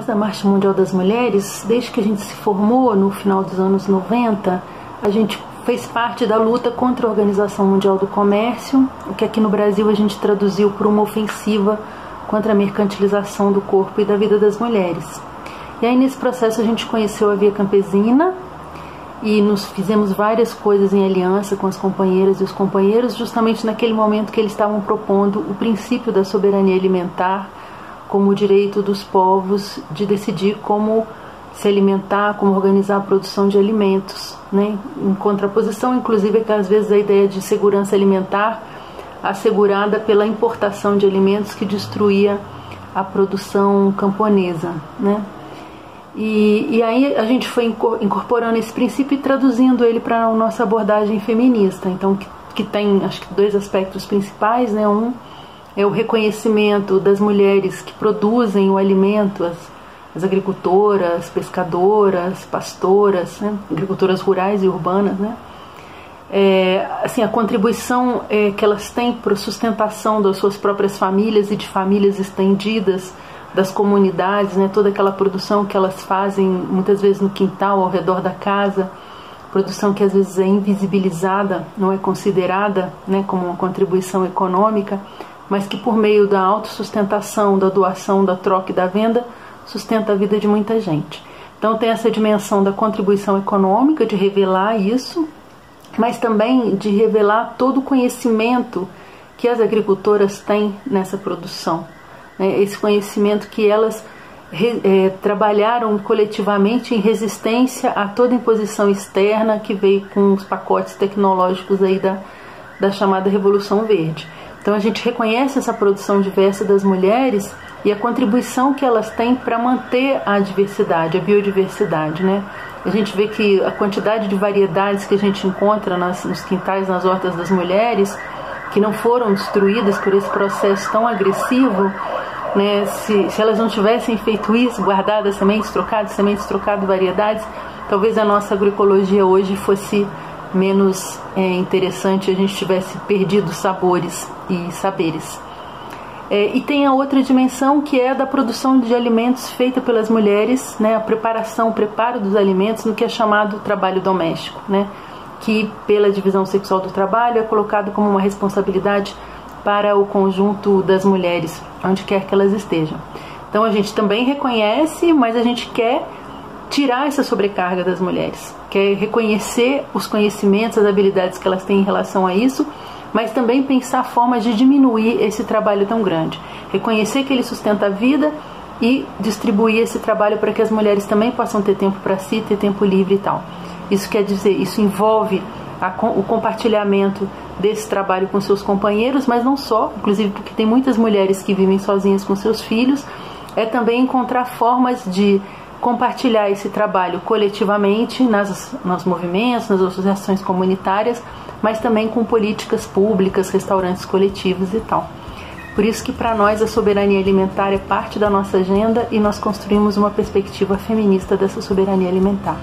nós da Marcha Mundial das Mulheres, desde que a gente se formou no final dos anos 90, a gente fez parte da luta contra a Organização Mundial do Comércio, o que aqui no Brasil a gente traduziu por uma ofensiva contra a mercantilização do corpo e da vida das mulheres. E aí nesse processo a gente conheceu a Via Campesina e nos fizemos várias coisas em aliança com as companheiras e os companheiros, justamente naquele momento que eles estavam propondo o princípio da soberania alimentar como o direito dos povos de decidir como se alimentar, como organizar a produção de alimentos, né? Em contraposição, inclusive, que às vezes a ideia de segurança alimentar assegurada pela importação de alimentos que destruía a produção camponesa, né? E aí a gente foi incorporando esse princípio e traduzindo ele para a nossa abordagem feminista. Então, que tem, acho que, dois aspectos principais, né? Um é o reconhecimento das mulheres que produzem o alimento, as agricultoras, pescadoras, pastoras, né? Agricultoras rurais e urbanas, né? Assim, a contribuição que elas têm para a sustentação das suas próprias famílias e de famílias estendidas, das comunidades, né? Toda aquela produção que elas fazem muitas vezes no quintal, ao redor da casa, produção que às vezes é invisibilizada, não é considerada, né, como uma contribuição econômica, mas que por meio da autossustentação, da doação, da troca e da venda, sustenta a vida de muita gente. Então tem essa dimensão da contribuição econômica, de revelar isso, mas também de revelar todo o conhecimento que as agricultoras têm nessa produção, né? Esse conhecimento que elas trabalharam coletivamente em resistência a toda imposição externa que veio com os pacotes tecnológicos aí da chamada Revolução Verde. Então a gente reconhece essa produção diversa das mulheres e a contribuição que elas têm para manter a diversidade, a biodiversidade, né? A gente vê que a quantidade de variedades que a gente encontra nos quintais, nas hortas das mulheres, que não foram destruídas por esse processo tão agressivo, né? Se elas não tivessem feito isso, guardado as sementes, trocado variedades, talvez a nossa agroecologia hoje fosse menos interessante, a gente tivesse perdido sabores e saberes. E tem a outra dimensão, que é a da produção de alimentos feita pelas mulheres, né? A preparação, o preparo dos alimentos no que é chamado trabalho doméstico, né? Que pela divisão sexual do trabalho é colocado como uma responsabilidade para o conjunto das mulheres, onde quer que elas estejam. Então a gente também reconhece, mas a gente quer tirar essa sobrecarga das mulheres, quer reconhecer os conhecimentos, as habilidades que elas têm em relação a isso, mas também pensar formas de diminuir esse trabalho tão grande, reconhecer que ele sustenta a vida e distribuir esse trabalho para que as mulheres também possam ter tempo para si, ter tempo livre e tal. Isso quer dizer, isso envolve o compartilhamento desse trabalho com seus companheiros, mas não só, inclusive porque tem muitas mulheres que vivem sozinhas com seus filhos, é também encontrar formas de compartilhar esse trabalho coletivamente nos movimentos, nas associações comunitárias, mas também com políticas públicas, restaurantes coletivos e tal. Por isso que para nós a soberania alimentar é parte da nossa agenda e nós construímos uma perspectiva feminista dessa soberania alimentar.